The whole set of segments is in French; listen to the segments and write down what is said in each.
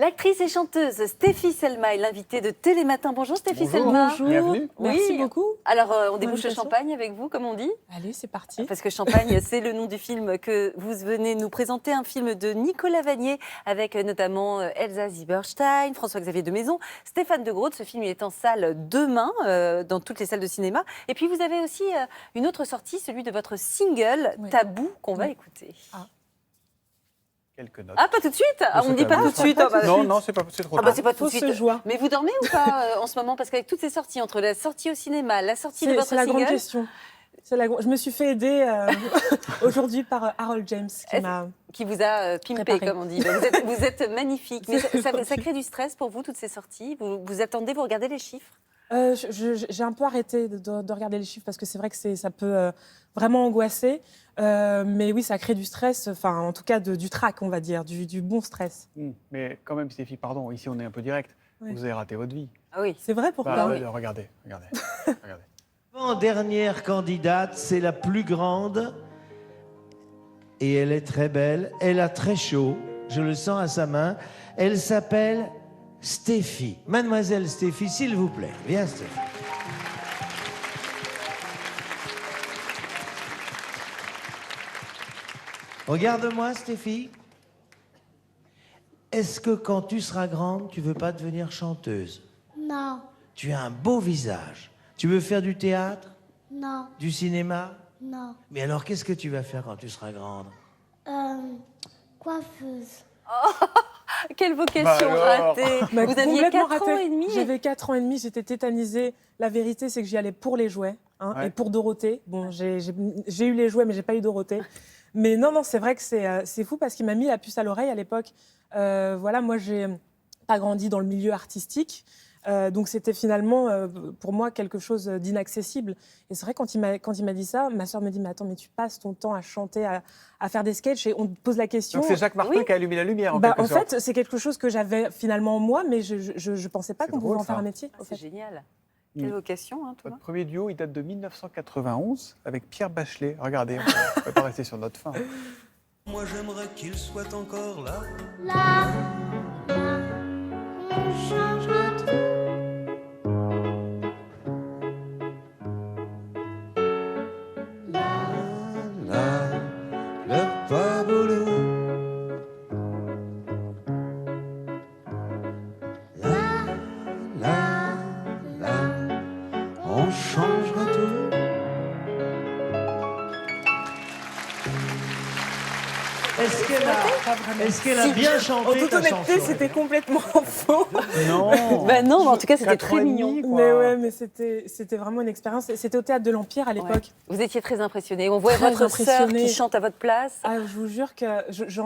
L'actrice et chanteuse Stéphie Selma est l'invitée de Télématin. Bonjour Stéphie Selma. Bonjour, bienvenue. merci beaucoup. Alors, on débouche le Invitation. champagne avec vous, comme on dit. Allez, c'est parti. Parce que Champagne, c'est le nom du film que vous venez nous présenter, un film de Nicolas Vanier, avec notamment Elsa Zieberstein, François-Xavier de Maison, Stéphane de Groot. Ce film il est en salle demain, dans toutes les salles de cinéma. Et puis, vous avez aussi une autre sortie, celui de votre single, Oui. Tabou, qu'on va Oui. écouter. Quelques notes. Ah, pas tout de suite On ne dit pas Tabou. tout de suite. Ah, bah, Non, non, c'est trop Ah tard. bah, c'est pas tout de Faut suite. se joie. Mais vous dormez ou pas en ce moment? Parce qu'avec toutes ces sorties, entre la sortie au cinéma, la sortie de votre C'est la grande single, question. Je me suis fait aider aujourd'hui par Harold James qui vous a pimpé, Préparé. comme on dit. Vous êtes magnifique. Mais ça crée du stress pour vous, toutes ces sorties? Vous attendez, vous regardez les chiffres? J'ai un peu arrêté de regarder les chiffres parce que c'est vrai que ça peut vraiment angoisser. Mais oui, ça crée du stress, enfin en tout cas du trac, on va dire, du bon stress. Mais quand même, Stéphie, pardon, ici on est un peu direct. Oui. Vous avez raté votre vie. Ah oui. C'est vrai, pourquoi Bah, oui. regardez. regardez. Dernière candidate, c'est la plus grande. Et elle est très belle. Elle a très chaud. Je le sens à sa main. Elle s'appelle Stéphie. Mademoiselle Stéphie, s'il vous plaît. Viens, Stéphie. Regarde-moi, Stéphie. Est-ce que quand tu seras grande, tu veux pas devenir chanteuse? Non, Tu as un beau visage. Tu veux faire du théâtre? non, Du cinéma? non. Mais alors, qu'est-ce que tu vas faire quand tu seras grande? Coiffeuse. Quelle vocation Bah alors. ratée. Bah, Vous aviez complètement 4 ans raté. et demi. J'avais 4 ans et demi, j'étais tétanisée. La vérité, c'est que j'y allais pour les jouets Ouais. et pour Dorothée. Bon, j'ai eu les jouets, mais j'ai pas eu Dorothée. Mais non, c'est vrai que c'est fou parce qu'il m'a mis la puce à l'oreille à l'époque. Voilà, moi, j'ai pas grandi dans le milieu artistique. Donc c'était finalement pour moi quelque chose d'inaccessible. Et c'est vrai quand il m'a dit ça, ma sœur me dit mais attends mais tu passes ton temps à chanter, à faire des sketchs et on te pose la question. Donc c'est Jacques Martin Oui. qui a allumé la lumière, en Bah, quelque en sorte. fait c'est quelque chose que j'avais finalement en moi, mais je pensais pas C'est qu'on pouvait drôle, en faire ça. un métier. Ah, au c'est fait. génial. Quelle vocation, hein, Thomas. Votre premier duo, il date de 1991 avec Pierre Bachelet. Regardez, on ne peut pas rester sur notre fin. Moi j'aimerais qu'il soit encore là. Là, là, on changera tout. Là, Là, le pas boulot. Là, là, là, on changera tout. Est-ce qu'elle a bien chanté En toute ta honnêteté, chanson? c'était complètement faux. Non. Bah non, mais en tout cas, c'était 4 ans très et mignon. demi, quoi. Mais ouais, mais c'était vraiment une expérience. C'était au théâtre de l'Empire à Ouais. l'époque. Vous étiez très impressionnée. On voit Très votre sœur impressionnée. qui chante à votre place. Ah, je vous jure que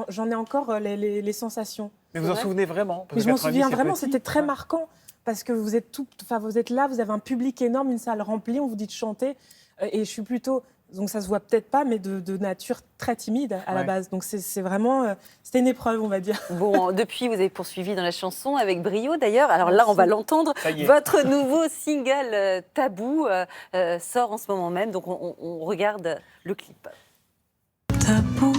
j'en ai encore les sensations. Mais vous en vrai souvenez vraiment? Parce Mais que je m'en 90, souviens c'est vraiment, petit. c'était très Ouais. marquant parce que vous êtes là, vous avez un public énorme, une salle remplie, on vous dit de chanter et je suis plutôt, donc ça se voit peut-être pas, mais de nature très timide à la Ouais. base. Donc c'est vraiment, c'était une épreuve, on va dire. Bon, depuis, vous avez poursuivi dans la chanson avec brio d'ailleurs. Alors là, Merci. on va l'entendre. Ça y est. Votre nouveau single Tabou sort en ce moment même. Donc on regarde le clip. Tabou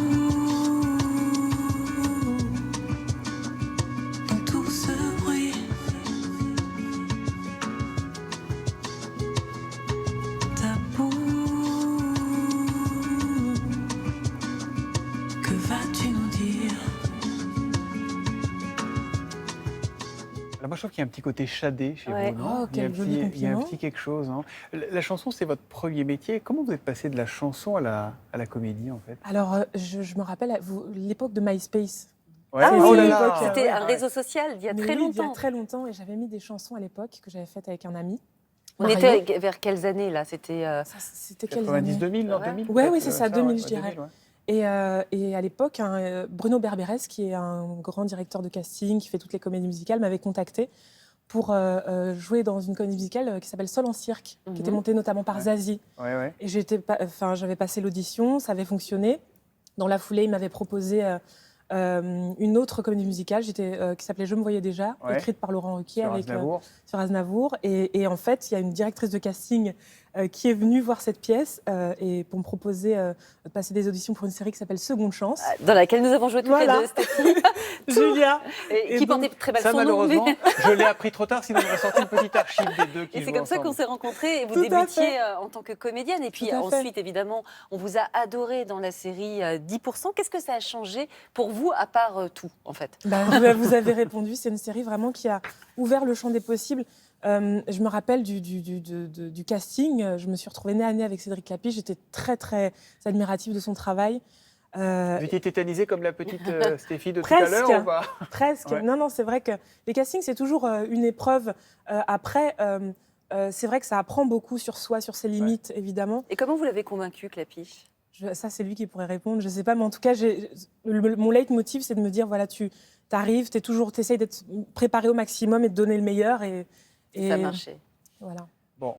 dans tout ce bruit. Tabou, que vas-tu nous dire? Alors moi, je trouve qu'il y a un petit côté shadé chez Ouais. vous, non? Oh, quel joli Il y a un compliment. petit quelque chose. Hein. La chanson, c'est votre premier métier. Comment vous êtes passé de la chanson à la comédie, en fait? Alors je me rappelle l'époque de MySpace. Ouais. Ah Oh oui, là là. c'était Ouais, un réseau social il y a Mais très oui, longtemps. Il y a très longtemps et j'avais mis des chansons à l'époque que j'avais faites avec un ami. On Mario. était vers quelles années là? C'était C'était quelles années 90-2000, non? Ouais. 2000 Ouais, peut-être, oui, c'est ça, 2000, je ouais, dirais. 2000, ouais. Et à l'époque, Bruno Berberes, qui est un grand directeur de casting, qui fait toutes les comédies musicales, m'avait contacté pour jouer dans une comédie musicale qui s'appelle Sol en cirque, qui était montée notamment par Ouais. Zazie. Ouais, ouais. Et j'avais passé l'audition, ça avait fonctionné. Dans la foulée, il m'avait proposé une autre comédie musicale qui s'appelait Je me voyais déjà, Ouais. écrite par Laurent Ruquier Sur avec Aznavour. sur Aznavour. Et en fait, il y a une directrice de casting qui est venu voir cette pièce et pour me proposer de passer des auditions pour une série qui s'appelle Seconde Chance. Dans laquelle nous avons joué toutes Voilà. les deux, Stéphie. Julia. Et Et qui donc, portait très mal Ça, son nom. malheureusement, mais- je l'ai appris trop tard, sinon j'aurais sorti une petite archive des deux qui Et c'est jouent comme ça qu'on ensemble. s'est rencontrés et vous Tout à débutiez fait. en tant que comédienne. Et puis Tout à fait. ensuite, évidemment, on vous a adoré dans la série 10%. Qu'est-ce que ça a changé pour vous, à part tout, en fait? Vous avez répondu, c'est une série vraiment qui a ouvert le champ des possibles. Je me rappelle du casting. Je me suis retrouvée nez à nez avec Cédric Clapiche. J'étais très, très admirative de son travail. Vous étiez tétanisée comme la petite Stéphie de Presque. tout à l'heure ou pas? Presque. Ouais. Non, c'est vrai que les castings, c'est toujours une épreuve. Après, c'est vrai que ça apprend beaucoup sur soi, sur ses limites, évidemment. Et comment vous l'avez convaincu, Clapiche? Ça, c'est lui qui pourrait répondre. Je ne sais pas, mais en tout cas, mon leitmotiv, c'est de me dire, voilà, tu arrives, tu essayes d'être préparé au maximum et de donner le meilleur. Et Ça marchait. voilà.